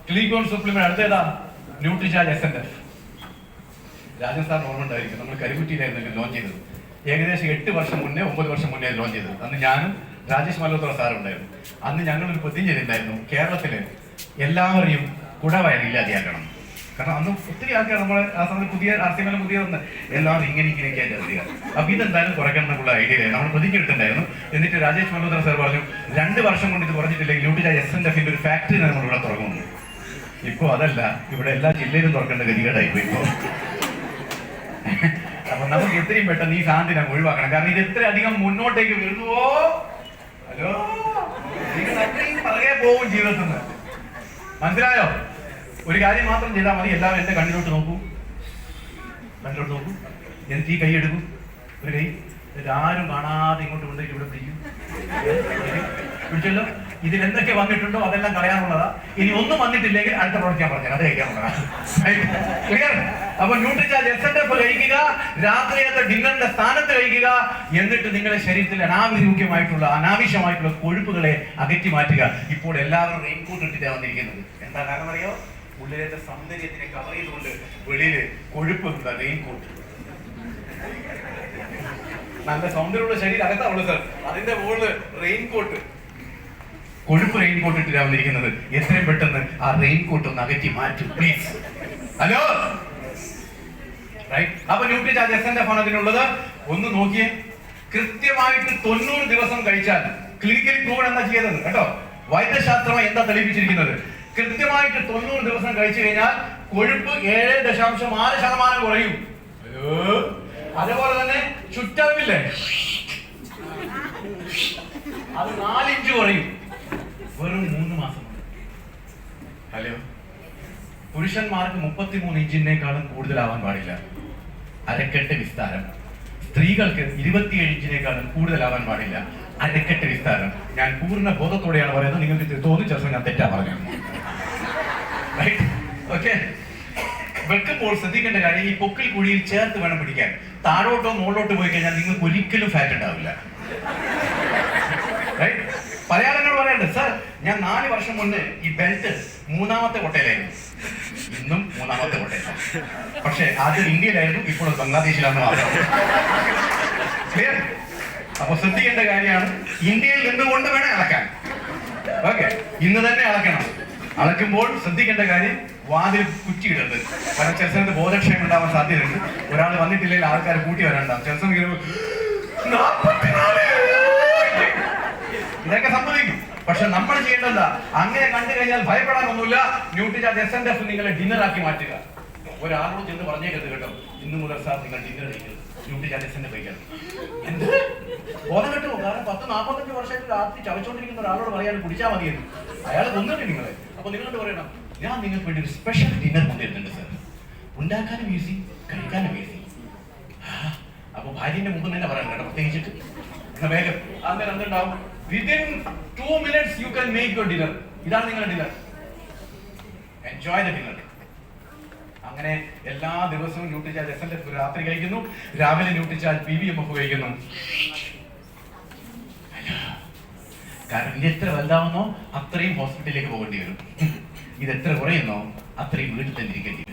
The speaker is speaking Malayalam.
ക്ലീകോൺ സപ്ലിമെന്റ് അടുത്തേതാ ന്യൂട്രിചാർജ് SNF. രാജൻ സാർ ഓർമ്മ ഉണ്ടായിരിക്കും, നമ്മൾ കരിക്കുറ്റിയിലായിരുന്നു ലോഞ്ച് ചെയ്തത്. ഏകദേശം 8 വർഷം മുന്നേ 9 വർഷം മുന്നേ ലോഞ്ച് ചെയ്തത്. അന്ന് ഞാനും രാജേഷ് മല്ലോത്ര സാറും ഉണ്ടായിരുന്നു. അന്ന് ഞങ്ങളൊരു പ്രതിജ്ഞ ചെയ്തിട്ടുണ്ടായിരുന്നു, കേരളത്തില് എല്ലാവരെയും കുടവയർ ഇല്ലാതെയാക്കണം. കാരണം അന്ന് ഒത്തിരി ആൾക്കാർ നമ്മളെ ആ സമയത്ത് പുതിയ RCM പുതിയ വന്ന് എല്ലാവരും ഇങ്ങനെയൊക്കെ ആയിട്ട് അറിയുക. അപ്പൊ ഇതെന്തായാലും കുറയ്ക്കണം എന്നുള്ള ഐഡിയ നമ്മൾ പ്രതിജ്ഞ എടുത്തിട്ടുണ്ടായിരുന്നു. എന്നിട്ട് രാജേഷ് മല്ലോത്ര സാർ പറഞ്ഞു 2 വർഷം കൊണ്ട് ഇത് കുറഞ്ഞിട്ടില്ലെങ്കിൽ ന്യൂട്രിചാർജ് SNFന്റെ ഒരു ഫാക്ടറി നമ്മൾ ഇവിടെ തുടങ്ങുന്നു. ഇപ്പൊ അതല്ല, ഇവിടെ എല്ലാ ജില്ലയിലും തുറക്കേണ്ട ഗതികേടായിപ്പോ ഇപ്പൊ. അപ്പൊ നമുക്ക് എത്രയും പെട്ടെന്ന് ഈ ശാന്തി നമുക്ക് ഒഴിവാക്കണം. കാരണം ഇത് എത്ര അധികം മുന്നോട്ടേക്ക് വരുന്നുവോ, ഹലോ, നിങ്ങൾ അത്രയും പറയാൻ പോകും ജീവിതത്തിൽ നിന്ന്. മനസ്സിലായോ? ഒരു കാര്യം മാത്രം ചെയ്താൽ മതി. എല്ലാവരും എന്റെ കണ്ണിലോട്ട് നോക്കൂ, എന്നിട്ട് ഈ കൈ എടുക്കൂ. ഒരു കൈ ആരും കാണാതെ ഇങ്ങോട്ട് കൊണ്ടുപോയി ഇവിടെ പിടിക്കും. പിടിച്ചല്ലോ. ഇതിൽ എന്തൊക്കെ വന്നിട്ടുണ്ടോ അതെല്ലാം കളയാനുള്ളതാ. ഇനി ഒന്നും വന്നിട്ടില്ലെങ്കിൽ അടുത്ത പ്രോഡക്റ്റ് ഞാൻ പറഞ്ഞത് അത് കഴിക്കാനുള്ളതാ. ക്ലിയർ? അപ്പൊ ന്യൂട്രിചാർജ് SNF കഴിക്കുക, രാത്രിയത്തെ ഡിന്നറിന്റെ സ്ഥാനത്ത് കഴിക്കുക. എന്നിട്ട് നിങ്ങളുടെ ശരീരത്തിൽ അനാവശ്യമായിട്ടുള്ള കൊഴുപ്പുകളെ അകറ്റി മാറ്റുക. ഇപ്പോൾ എല്ലാവരും റെയിൻകോട്ട് ഇട്ടിട്ടാണ് വന്നിരിക്കുന്നത്. എന്താ കാരണം അറിയോ? ഉള്ളിലത്തെ സൗന്ദര്യത്തിനെ കവർ ചെയ്തുകൊണ്ട് വെളിയില് കൊഴുപ്പ് റെയിൻകോട്ട്. നല്ല സൗന്ദര്യമുള്ള ശരീരം അകത്താവുള്ളൂ സാർ, അതിന്റെ മുകളിൽ റെയിൻകോട്ട്, കൊഴുപ്പ് റെയിൻകോട്ട് ഇട്ടിട്ടാണ് വന്നിരിക്കുന്നത്. എത്രയും പെട്ടെന്ന് ആ റെയിൻകോട്ട് ഒന്ന് അകറ്റി മാറ്റും പ്ലീസ്. Hello, right? അപ്പൊ ന്യൂട്രിചാർജ് SNF ആണ് അതിനുള്ളത്. ഒന്ന് നോക്കിയേ, കൃത്യമായിട്ട് 90 ദിവസം കഴിച്ചാൽ ക്ലിനിക്കലി പ്രൂവൺ എന്താ ചെയ്തത് കേട്ടോ, വൈദ്യശാസ്ത്രമായി എന്താ തെളിയിച്ചിരിക്കുന്നത്? കൃത്യമായിട്ട് 90 ദിവസം കഴിച്ചു കഴിഞ്ഞാൽ കൊഴുപ്പ് 7.6% കുറയും. അതേപോലെ തന്നെ ചുറ്റവില്ലേ, അത് 4 ഇഞ്ച് കുറയും വെറും 3 മാസം. ഹലോ, പുരുഷന്മാർക്ക് 33 ഇഞ്ചിനേക്കാളും കൂടുതലാവാൻ പാടില്ല അരക്കെട്ട് വിസ്താരം. സ്ത്രീകൾക്ക് 27 ഇഞ്ചിനേക്കാളും കൂടുതലാവാൻ പാടില്ല അരക്കെട്ട് വിസ്താരം. ഞാൻ പൂർണ്ണ ബോധത്തോടെയാണ് പറയുന്നത്, നിങ്ങൾക്ക് തോന്നി ചിലപ്പോൾ ഞാൻ തെറ്റാ പറഞ്ഞു. ഓക്കെ, വെക്കുമ്പോൾ ശ്രദ്ധിക്കേണ്ട കാര്യം, ഈ പൊക്കിൽ കുഴിയിൽ ചേർത്ത് വേണം പിടിക്കാൻ. താഴോട്ടോ മുകളിലോട്ട് പോയി കഴിഞ്ഞാൽ നിങ്ങൾക്ക് ഒരിക്കലും ഫാറ്റ് ഉണ്ടാവില്ല. പല ആളുകൾ പറയണ്ട്, സാർ ഞാൻ 4 വർഷം മുന്നേ ഈ ബെൽറ്റ് 3ാമത്തെ കൊട്ടയിലായിരുന്നു. ഇന്നും 3ാമത്തെ കൊട്ടയിലാണ്. പക്ഷെ ആദ്യം ഇന്ത്യയിലായിരുന്നു, ഇപ്പോൾ ബംഗ്ലാദേശിലാണ് മാത്രം. ക്ലിയർ? അപ്പൊ ശ്രദ്ധിക്കേണ്ട കാര്യമാണ്, ഇന്ത്യയിൽ നിന്നുകൊണ്ട് വേണം അളക്കാൻ. ഓക്കെ, ഇന്ന് തന്നെ അളക്കണം. അളക്കുമ്പോൾ ശ്രദ്ധിക്കേണ്ട കാര്യം, വാതിൽ കുറ്റിയിടരുത്. കാരണം ചില സമയത്ത് ബോധക്ഷയം ഉണ്ടാവാൻ സാധ്യതയുണ്ട്. ഒരാൾ വന്നിട്ടില്ലെങ്കിൽ ആൾക്കാർ കൂട്ടി വരാനുണ്ടാവും. ചില സമയം ഇതൊക്കെ സംഭവിക്കും. പക്ഷെ നമ്മൾ ചെയ്യേണ്ടത് അങ്ങനെ കണ്ടു കഴിഞ്ഞാൽ ഭയപ്പെടാനൊന്നുമില്ല. ന്യൂട്രിചാർജ് SNF നിങ്ങളെ ഡിന്നറാക്കി മാറ്റുക. ഒരാളോട് ചെന്ന് പറഞ്ഞേക്കരുത് കേട്ടോ, ഇന്ന് മുതൽ സാർ നിങ്ങൾ ഡിന്നർ കഴിക്കരുത്, ന്യൂട്രിചാർജ് SNF കഴിക്കണം. എന്ത് ബോധം കിട്ടുമോ? കാരണം 10-45 വർഷമായിട്ട് രാത്രി ചവച്ചുകൊണ്ടിരിക്കുന്ന ഒരാളോട് പറയാൻ കുടിച്ചാൽ മതിയെന്ന്. അയാൾ കൊന്നിട്ട് നിങ്ങളെ. അപ്പൊ നിങ്ങളോട് പറയണം, ഞാൻ നിങ്ങൾക്ക് വേണ്ടി ഒരു സ്പെഷ്യൽ ഡിന്നർ കൊണ്ടുവരുന്നുണ്ട് സാർ. ഉണ്ടാക്കാനും ഈസി, കഴിക്കാനും ഈസി. അപ്പൊ ഭാര്യന്റെ മുമ്പ് തന്നെ പറയാൻ കേട്ടോ, പ്രത്യേകിച്ചിട്ട് എന്നാ വേഗം അന്നേരം എന്തുണ്ടാവും, within 2 minutes you can make your dinner. ഇതാണ് നിങ്ങളുടെ ഡിന്നർ. Enjoy the dinner. അങ്ങനെ എല്ലാ ദിവസവും ന്യൂട്രിചാർജ് SNF രാത്രി കഴിക്കുന്നു, രാവിലെ ന്യൂട്രിചാർജ് PVMF കഴിക്കുന്നു. കാരണം ഇത് എത്ര വലുതാവുന്നോ അത്രയും ഹോസ്പിറ്റലിലേക്ക് പോകേണ്ടി വരും. ഇത് എത്ര കുറയുന്നോ അത്രയും വീട്ടിൽ തന്നെ ഇരിക്കേണ്ടി വരും.